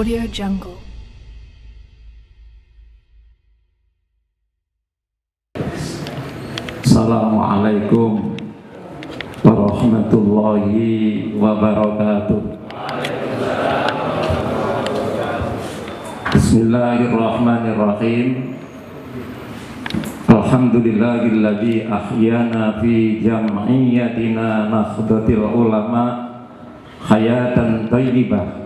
Audio Jungle. Assalamualaikum warahmatullahi wabarakatuh. Bismillahirrahmanirrahim. Alhamdulillahilladzi ahyana fi jam'iyyatina Nahdlatul Ulama hayatan thayyibah.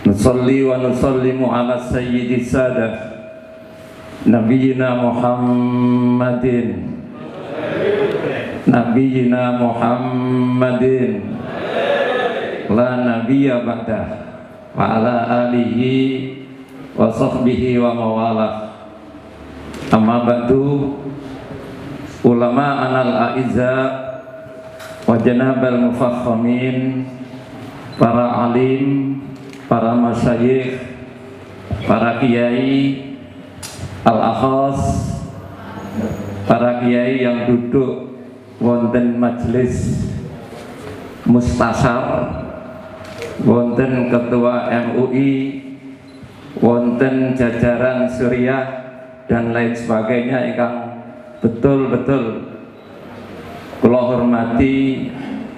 Nusalli wa nusallimu ala sayyidis sadah Nabiyyina Muhammadin la nabiyya ba'dah wa ala alihi wa sahbihi wa mawalah. Amma ba'du, ulama anal a'izza wa janabal mufakhamin, para alim, para masyayikh, para kiai, al-akhas, para kiai yang duduk wonten majelis mustasar, wonten ketua MUI, wonten jajaran Suriah dan lain sebagainya ingkang betul-betul kula hormati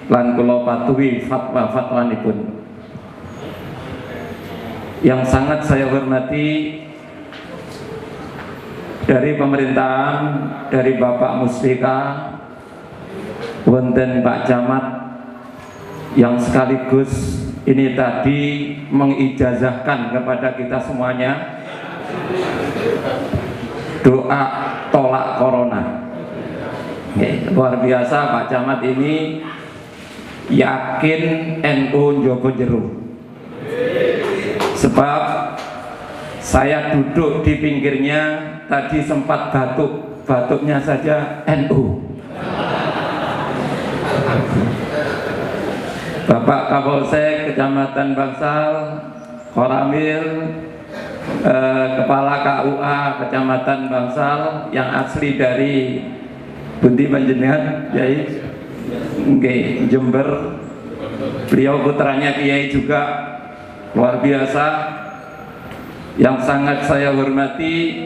lan kula patuhi fatwa-fatwanipun. Yang sangat saya hormati dari pemerintahan, dari Bapak Muslika, wonten Pak Camat yang sekaligus ini tadi mengijazahkan kepada kita semuanya doa tolak corona. Luar biasa, Pak Camat ini yakin NU njogo jero. Sebab saya duduk di pinggirnya tadi sempat batuk, batuknya saja NU. Bapak Kapolsek Kecamatan Bangsal, Koramil, Kepala KUA Kecamatan Bangsal yang asli dari Bunti Panjenengan, Yai Jember. Beliau putranya Kiai juga, luar biasa. Yang sangat saya hormati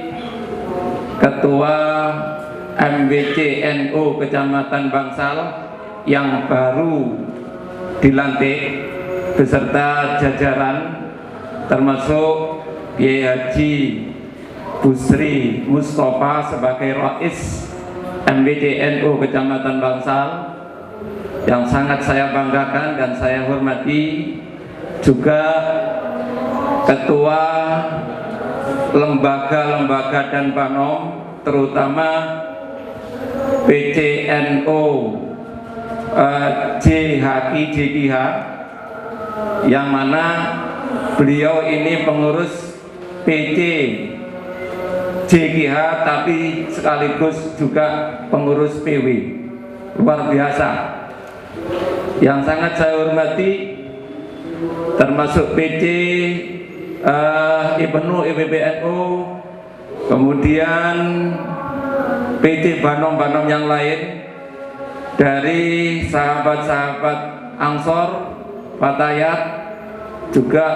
Ketua MBC NU Kecamatan Bangsal yang baru dilantik beserta jajaran, termasuk Kiai Haji Busri Mustafa sebagai Rais MBC NU Kecamatan Bangsal, yang sangat saya banggakan dan saya hormati. Juga ketua lembaga-lembaga dan banom, terutama PCNO JHI, yang mana beliau ini pengurus PC JKH tapi sekaligus juga pengurus PW. Luar biasa. Yang sangat saya hormati termasuk PC IPNU, IPBNU, kemudian PT Banom-Banom yang lain, dari sahabat-sahabat Ansor, Fatayat, juga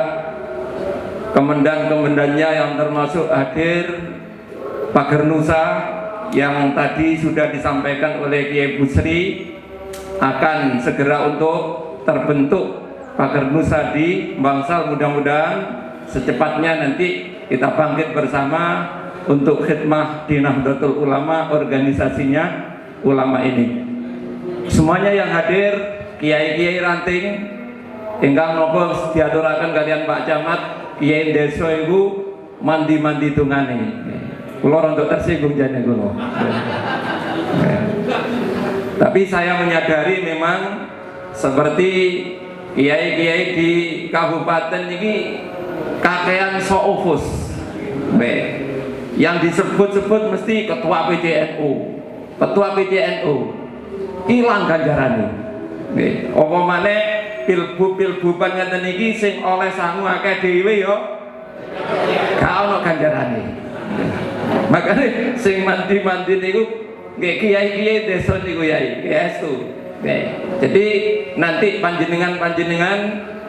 komandan-komandannya yang termasuk hadir, Pager Nusa yang tadi sudah disampaikan oleh Kiai Busri akan segera untuk terbentuk Pager Nusa di Bangsal. Mudah-mudahan secepatnya nanti kita bangkit bersama untuk khidmah di Nahdlatul Ulama, organisasinya ulama ini. Semuanya yang hadir, kiai-kiai ranting ingkang napa diaturaken kalian Pak Camat, kiai desa iku mandi-mandi tungane. Kula untuk tersinggung jane kula. Tapi saya menyadari memang seperti kiai-kiai di kabupaten ini kakean soofus, yang disebut-sebut mesti ketua PCNU, ketua PCNU, hilang ganjarane. Apa maneh pilbu-pilbuban ngeten iki sing oleh sangu akeh dhewe ya gak ono ganjarane. Makanya sing mandi-mandi niku nggih kiai-kiai desa niku yai, estu. Jadi nanti panjenengan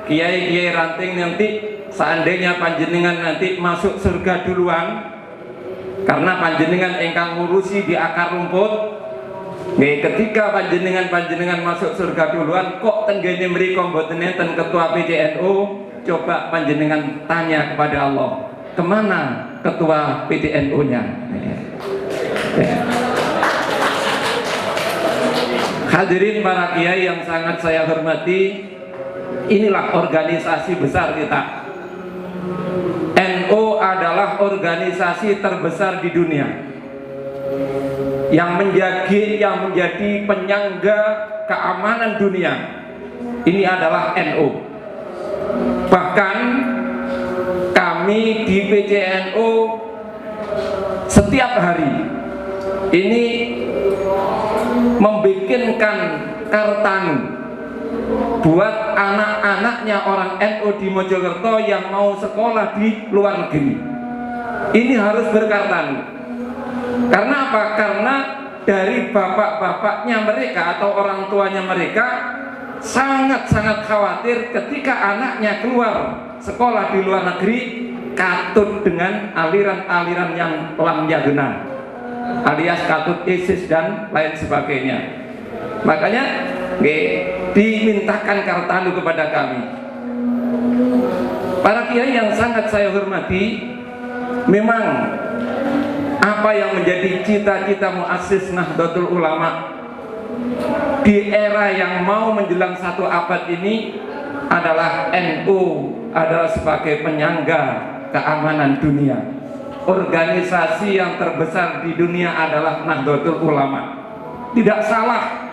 kiai-kiai ranting nanti seandainya panjenengan nanti masuk surga duluan karena panjenengan ingkang ngurusi di akar rumput. Ketika panjenengan masuk surga duluan, kok tenggene mriko mboten enten ketua PCNU? Coba panjenengan tanya kepada Allah, kemana ketua PCNU-nya? Hadirin para kiai yang sangat saya hormati, inilah organisasi besar kita. NU adalah organisasi terbesar di dunia yang menjadi penyangga keamanan dunia. Ini adalah NU. Bahkan kami di PCNU setiap hari ini membikinkan kartanu buat anak-anaknya orang NU di Mojokerto yang mau sekolah di luar negeri. Ini harus berkartanu. Karena apa? Karena dari bapak-bapaknya mereka atau orang tuanya mereka sangat-sangat khawatir ketika anaknya keluar sekolah di luar negeri katut dengan aliran-aliran yang lam yagna, alias katut ISIS dan lain sebagainya. Makanya dimintakan kartanu kepada kami. Para kiai yang sangat saya hormati, memang apa yang menjadi cita-cita muassis Nahdlatul Ulama di era yang mau menjelang 1 abad ini adalah NU adalah sebagai penyangga keamanan dunia. Organisasi yang terbesar di dunia adalah Nahdlatul Ulama. Tidak salah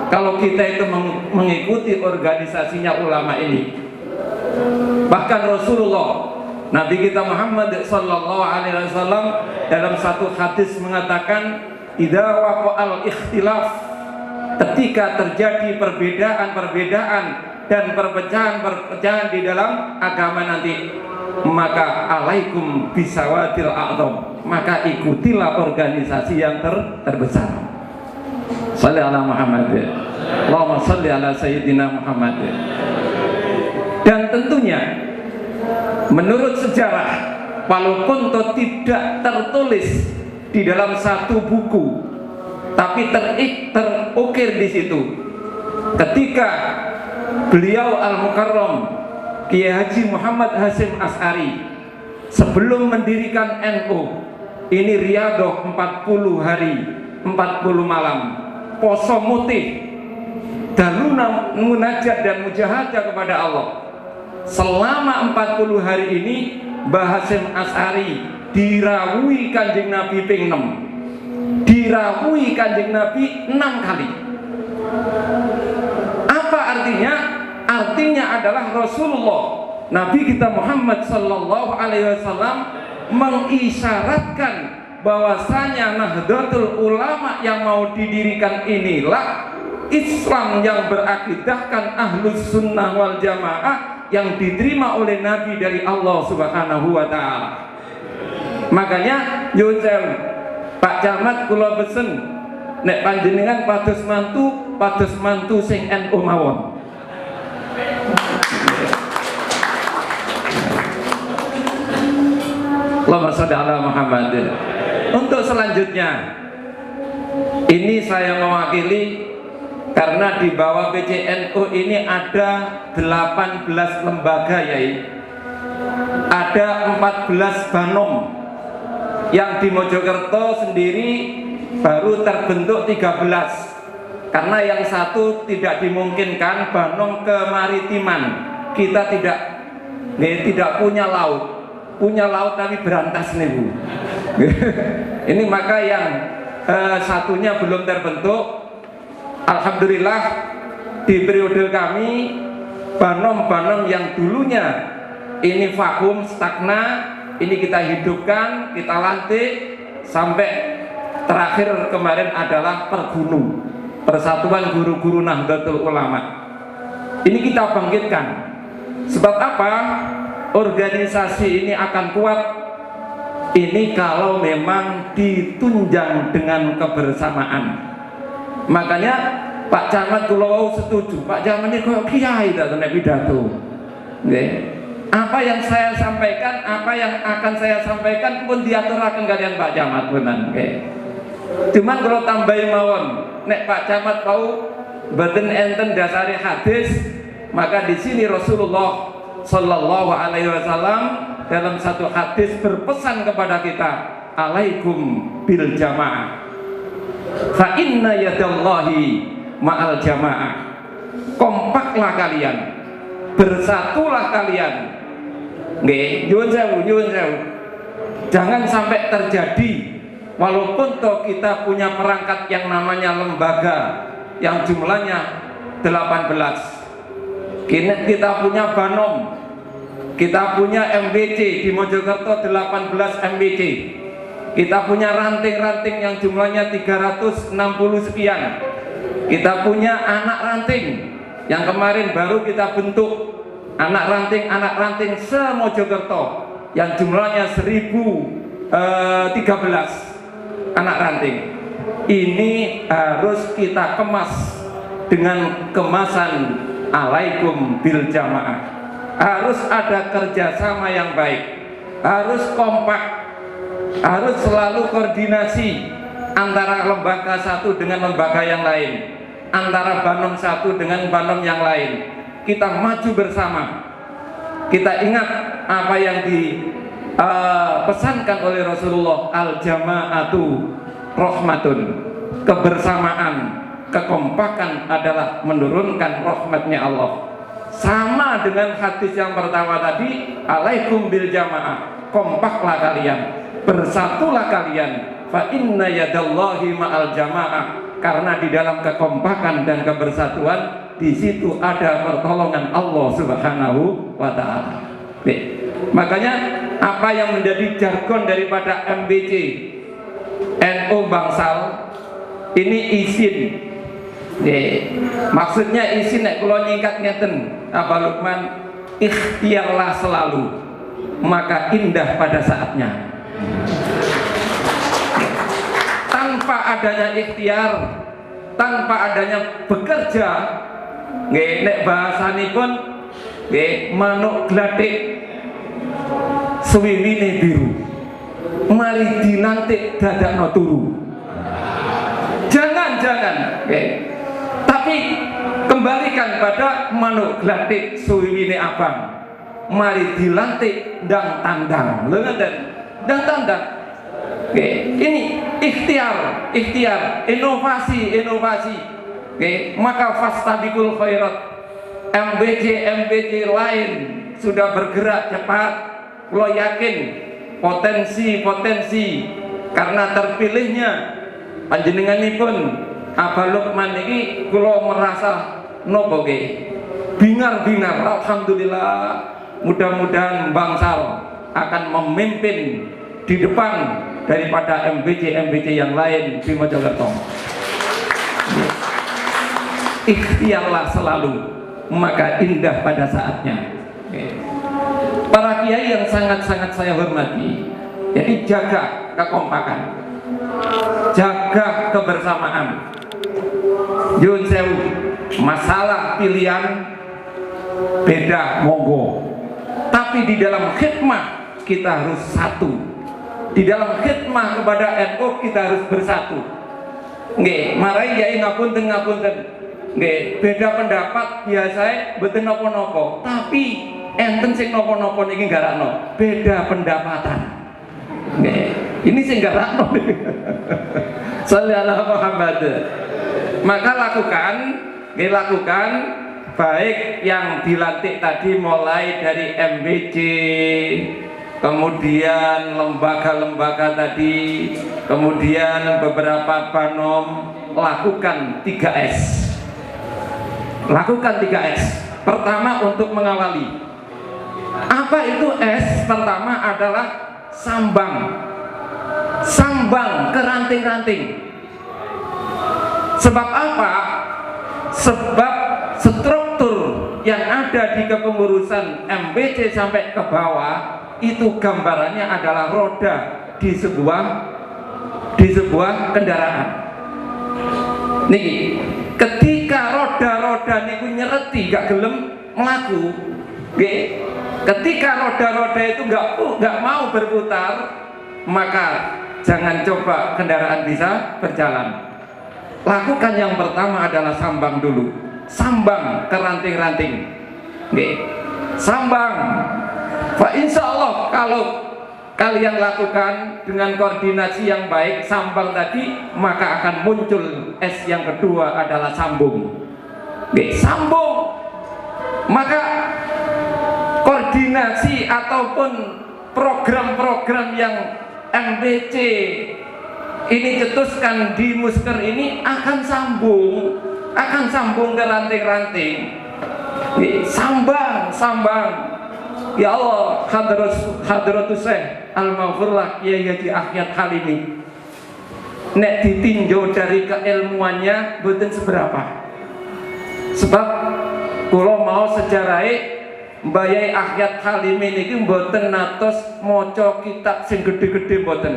kalau kita itu mengikuti organisasinya ulama ini. Bahkan Rasulullah Nabi kita Muhammad sallallahu alaihi wasallam dalam satu hadis mengatakan, idza waqa'al ikhtilaf, ketika terjadi perbedaan-perbedaan dan perpecahan-perpecahan di dalam agama nanti, maka alaikum bisawadil a'dham, maka ikutilah organisasi yang terbesar. Shalli ala Muhammad. Allahumma shalli ala sayyidina Muhammad. Dan tentunya menurut sejarah, walaupun tidak tertulis di dalam satu buku, tapi terukir di situ. Ketika beliau Al-Mukarram Kiai Haji Muhammad Hasyim Asy'ari sebelum mendirikan NU, ini riyadhah 40 hari 40 malam, poso mutih, daruna munajat dan mujahadah kepada Allah. Selama 40 hari ini Mbah Hasyim Asy'ari dirawuhi Kanjeng Nabi ping 6, dirawuhi Kanjeng Nabi 6 kali. Apa artinya? Artinya adalah Rasulullah Nabi kita Muhammad sallallahu alaihi wasallam mengisyaratkan bahwasanya Nahdlatul Ulama yang mau didirikan inilah Islam yang berakidahkan Ahlus Sunnah wal Jamaah yang diterima oleh Nabi dari Allah Subhanahu wa Ta'ala. Makanya nyuwun sewu Pak Camat kula pesen nek panjenengan pados mantu sing NU mawon. Allahumma shalli ala Muhammad. Untuk selanjutnya, ini saya mewakili karena di bawah PCNU ini ada 18 lembaga, yai. Ada 14 banom. Yang di Mojokerto sendiri baru terbentuk 13. Karena yang satu tidak dimungkinkan, banom kemaritiman. Kita tidak punya laut. Punya laut tapi berantas nih, Bu. Ini maka yang satunya belum terbentuk. Alhamdulillah di periode kami banom-banom yang dulunya ini vakum stagna, ini kita hidupkan, kita lantik sampai terakhir kemarin adalah Pergunu, Persatuan Guru-Guru Nahdlatul Ulama. Ini kita bangkitkan. Sebab apa? Organisasi ini akan kuat ini kalau memang ditunjang dengan kebersamaan. Makanya Pak Camat kula setuju, Pak Camat ini kok kiai tak tenek pidato. Apa yang saya sampaikan, apa yang akan saya sampaikan pun diaturaken kalian Pak Camat benan. Cuman kalau tambahi mawon, nek Pak Camat tahu badan enten dasari hadis, maka di sini Rasulullah Sallallahu Alaihi Wasallam dalam satu hadis berpesan kepada kita, alaikum bil jamaah, fa inna yadallahi ma'al jamaah. Kompaklah kalian, bersatulah kalian. Nyuwun sewu. Jangan sampai terjadi, walaupun toh kita punya perangkat yang namanya lembaga yang jumlahnya 18. Kita punya Banom, kita punya MBC di Mojokerto 18 MBC. Kita punya ranting-ranting yang jumlahnya 360 sekian. Kita punya anak ranting yang kemarin baru kita bentuk, anak ranting se-Mojokerto yang jumlahnya 1013 anak ranting. Ini harus kita kemas dengan kemasan alaikum bil jamaah. Harus ada kerjasama yang baik, harus kompak, harus selalu koordinasi antara lembaga satu dengan lembaga yang lain, antara Banom satu dengan Banom yang lain. Kita maju bersama. Kita ingat apa yang dipesankan oleh Rasulullah, al jamaatu rahmatun. Kebersamaan, kekompakan adalah menurunkan rahmatnya Allah. Sama dengan hadis yang pertama tadi, alaikum bil jamaah, kompaklah kalian, bersatulah kalian, fa inna yadallahi ma'al jamaah. Karena di dalam kekompakan dan kebersatuan, di situ ada pertolongan Allah Subhanahu wa Ta'ala. Makanya apa yang menjadi jargon daripada MBC NU Bangsal ini izin. Maksudnya izin nek kula nyingkat ngeten, apa Lukman, ikhtiarlah selalu, maka indah pada saatnya. Tanpa adanya ikhtiar, tanpa adanya bekerja, nek bahasanipun manuk glathik suwiwine biru, mari dinantik dadakno turu. Jangan, tapi kembalikan pada manuk glathik suwiwine abang, mari dilantik ndang tandang, ndang tandang. Ini ikhtiar, inovasi. Maka fastabiqul khairat. MBC lain sudah bergerak cepat. Lo yakin potensi karena terpilihnya panjenenganipun Abah Lukman ini, kula merasa nopo bingar-bingar. Alhamdulillah, mudah-mudahan Bangsal akan memimpin di depan daripada MBC yang lain di Mojokerto. Ikhtiarlah selalu, maka indah pada saatnya. Para kiai yang sangat-sangat saya hormati, jadi jaga kekompakan, jaga kebersamaan. Yun sewu, masalah pilihan beda monggo, tapi di dalam khidmah kita harus satu. Di dalam khidmah kepada NU kita harus bersatu. Marai yai ngapunten. Beda pendapat biasa mboten napa-napa, tapi enten sing napa-napa niki garakno beda pendapatan. Ini sing garakno. Sallallahu Muhammad. Maka lakukan baik yang dilantik tadi mulai dari MBC, kemudian lembaga-lembaga tadi, kemudian beberapa Banom, lakukan 3S. Lakukan 3S. Pertama, untuk mengawali. Apa itu S? Pertama adalah sambang ke ranting-ranting. Sebab apa? Sebab struktur yang ada di kepengurusan MBC sampai ke bawah itu gambarannya adalah roda di sebuah kendaraan. Niki, ketika roda-roda niku nyereti gak gelem mlaku, Nggih. Ketika roda-roda itu nggak mau berputar, maka jangan coba kendaraan bisa berjalan. Lakukan yang pertama adalah sambang dulu, sambang ke ranting-ranting. Nggih. Sambang. Pak, insya Allah kalau kalian lakukan dengan koordinasi yang baik sambang tadi, maka akan muncul S yang kedua adalah sambung. Nggih, sambung. Maka koordinasi ataupun program-program yang MBC ini cetuskan di Musker ini akan sambung ke ranting-ranting. Sambang. Ya Allah, Hadratus Syekh Al-Maghfurlah Kiai Haji Ahyad Halimi, nek ditinjau dari keilmuannya mboten seberapa. Sebab kula mau sejarahnya Mbah Yai Ahyad Halimi niki mboten natos maca kitab sing gede-gede mboten.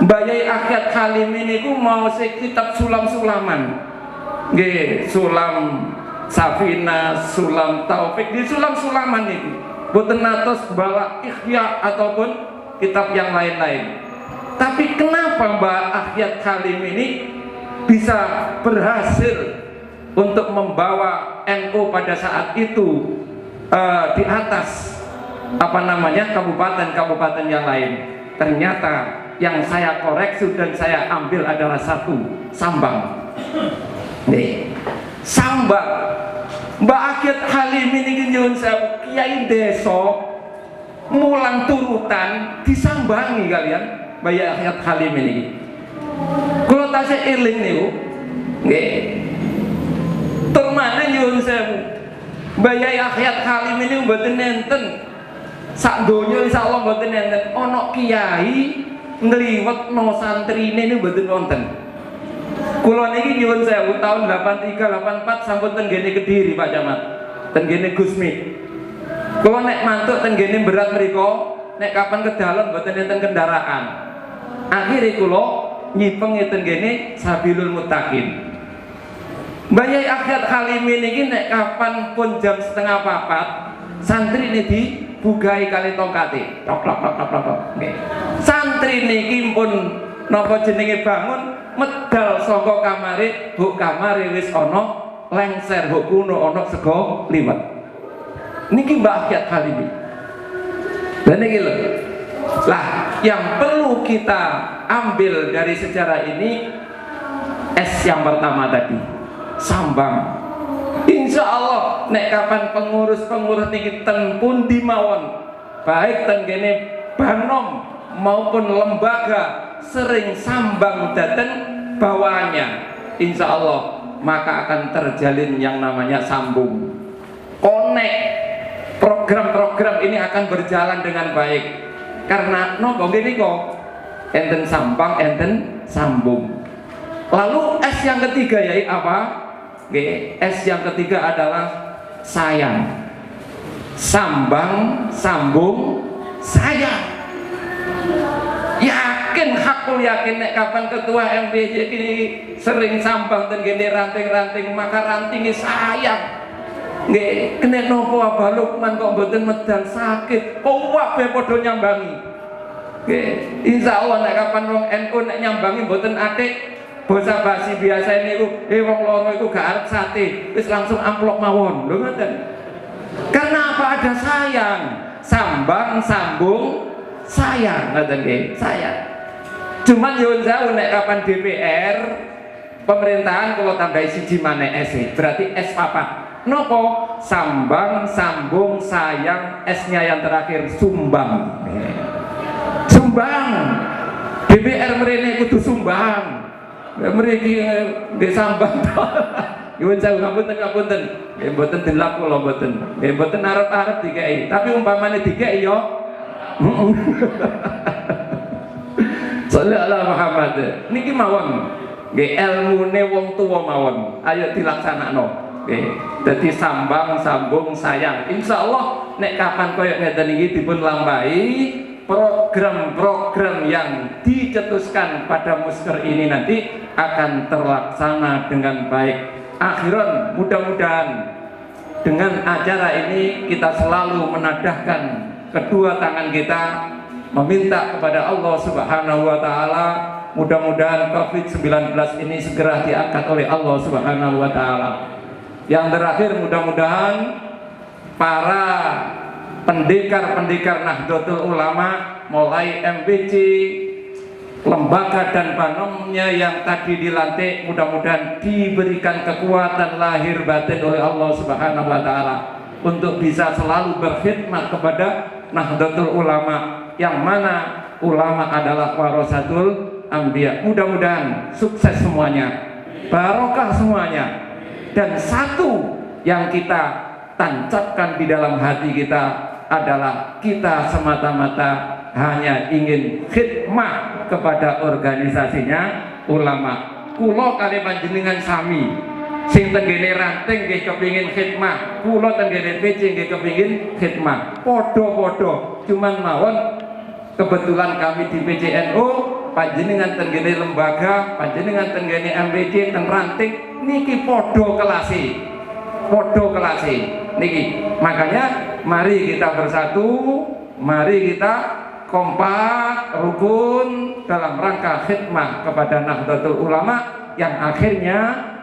Mbah Yai Ahyad Halimi niku mau kitab sulam-sulaman. Nggih, sulam Safina, sulam Taufik, di sulam-sulaman niki. Mboten natos bawa Ihya ataupun kitab yang lain-lain. Tapi kenapa Mbah Ahyad Halimi ini bisa berhasil untuk membawa NU pada saat itu di atas kabupaten-kabupaten yang lain? Ternyata yang saya koreksi dan saya ambil adalah satu, sambang. Nih, sambang. Mbak Ahyad Halimi ini nyuwun sewu kiai desa mulang turutan disambangi kalian Mbak Ahyad Halimi ini. Kalau tasih eling niku, nggih. Turmane nyuwun sewu Mbah Yai Ahyad Halim ini mboten nenten sak donya insyaallah mboten nenten ana kiai ngliwetno santrine niku mboten wonten. Kula niki nyuwun sewu tahun 83 84 sampun teng gene Kediri Pak Camat, teng gene Gusmi. Kula nek mantuk teng gene Berat mriku, nek kapan ke dalem mboten nenten kendaraan. Akhire kula nyipeng teng gene Sabilul Muttaqin. Mbah Yai Ahyad Halimi niki nek kapan pun jam 3:30 santri ini dibugai kali tongkate. Tok. Nggih. Santri niki pun napa jenenge bangun medal saka kamare, bu kamare wis ana lengser, bu kuno ana sego liwet. Niki Mbah Ahyad Halimi. Dan niki lho. Lah, yang perlu kita ambil dari sejarah ini S yang pertama tadi. Sambang. Insya Allah nek kapan pengurus-pengurus niki ten pundi mawon, baik ten kene Banom maupun lembaga sering sambang dateng bawaannya, insya Allah maka akan terjalin yang namanya sambung, connect. Program-program ini akan berjalan dengan baik karena nopo gini kok enten sambang enten sambung. Lalu S yang ketiga yaitu apa? S yang ketiga adalah sayang. Sambang, sambung, sayang. Yakin, hakul yakin nek kapan ketua MPJ ini sering sambang dan gini ranting-ranting, maka rantingnya sayang. Nggih, kena nopo Abah Lukman kok mboten medal sakit, kok wae padha nyambangi. Nggih, insyaallah nek kapan wong NU nek nyambangi mboten atik. Basa basi biasa niku, wong loro iku gak arep sate, wis langsung amplop mawon. Lho ngoten. Karena apa? Ada sayang. Sambang, sambung, sayang, ngoten nggih, sayang. Cuman yo jauh nek kapan DPR pemerintahan kalau tambahi siji maneh S, berarti S papat. Nopo? Sambang, sambung, sayang, S-nya yang terakhir sumbang. Sumbang. DPR mrene kudu sumbang. Mriki nggih sambang. Nyuwun sewu ngapunten. Nggih mboten dilap kula mboten. Nggih mboten arep-arep dikeki, tapi umpamane dikeki yo sallallahu Muhammad. Niki mawon. Nggih ilmune wong tuwa mawon. Ayo dilaksanakno. Nggih. Dadi sambang, sambung, sayang. Insyaallah nek kapan koyo ngeten iki dipun lampahi program-program yang dicetuskan pada Musker ini nanti akan terlaksana dengan baik. Akhiran mudah-mudahan dengan acara ini kita selalu menadahkan kedua tangan kita meminta kepada Allah Subhanahu wa taala, mudah-mudahan COVID-19 ini segera diangkat oleh Allah Subhanahu wa taala. Yang terakhir, mudah-mudahan para pendekar-pendekar Nahdlatul Ulama mulai MPC, lembaga dan panomnya yang tadi dilantik, mudah-mudahan diberikan kekuatan lahir batin oleh Allah Subhanahu wa taala untuk bisa selalu berkhidmat kepada Nahdlatul Ulama, yang mana ulama adalah warasatul anbiya. Mudah-mudahan sukses semuanya, barokah semuanya, dan satu yang kita tancapkan di dalam hati kita adalah kita semata-mata hanya ingin khidmah kepada organisasinya ulama. Kulo kali panjenengan sami sing tenggene ranting nggih kepingin khidmah, kulo tenggene PC nggih kepingin khidmah, podo-podo. Cuman mawon kebetulan kami di PCNU, panjenengan tenggene lembaga, panjenengan tenggene MPC ten ranting niki podo kelasi, podo kelasi niki. Makanya mari kita bersatu, mari kita kompak, rukun dalam rangka khidmah kepada Nahdlatul Ulama yang akhirnya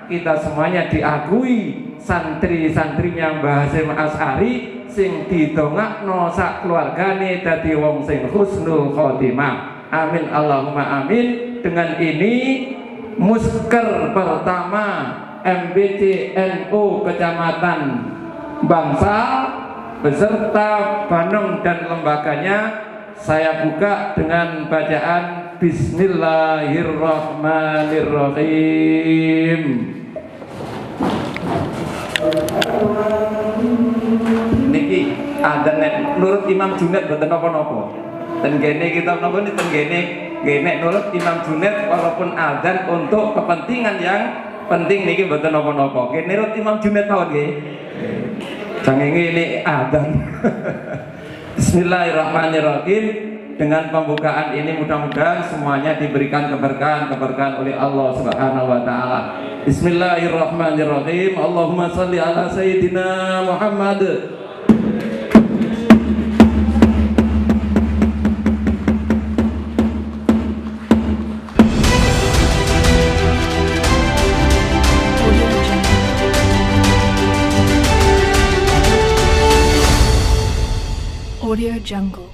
kita semuanya diakui santri-santrinya Mbah Hasyim Asy'ari sing didongakno sak keluargane dadi wong sing husnul khotimah. Amin Allahumma amin. Dengan ini musker pertama MPC NU Kecamatan Bangsal beserta Banom dan lembaganya saya buka dengan bacaan Bismillahirrahmanirrahim. Niki adzan nurut Imam Junaid boten napa-napa. Dan gene kita napa nih tenggene gene nurut Imam Junaid walaupun adzan untuk kepentingan yang penting niki boten napa-napa. Gene nurut Imam Junaid mawon nggih. Jangan ini adzan. Bismillahirrahmanirrahim. Dengan pembukaan ini mudah-mudahan semuanya diberikan keberkahan oleh Allah Subhanahu wa taala. Bismillahirrahmanirrahim. Allahumma shalli ala sayyidina Muhammad. Audio Jungle.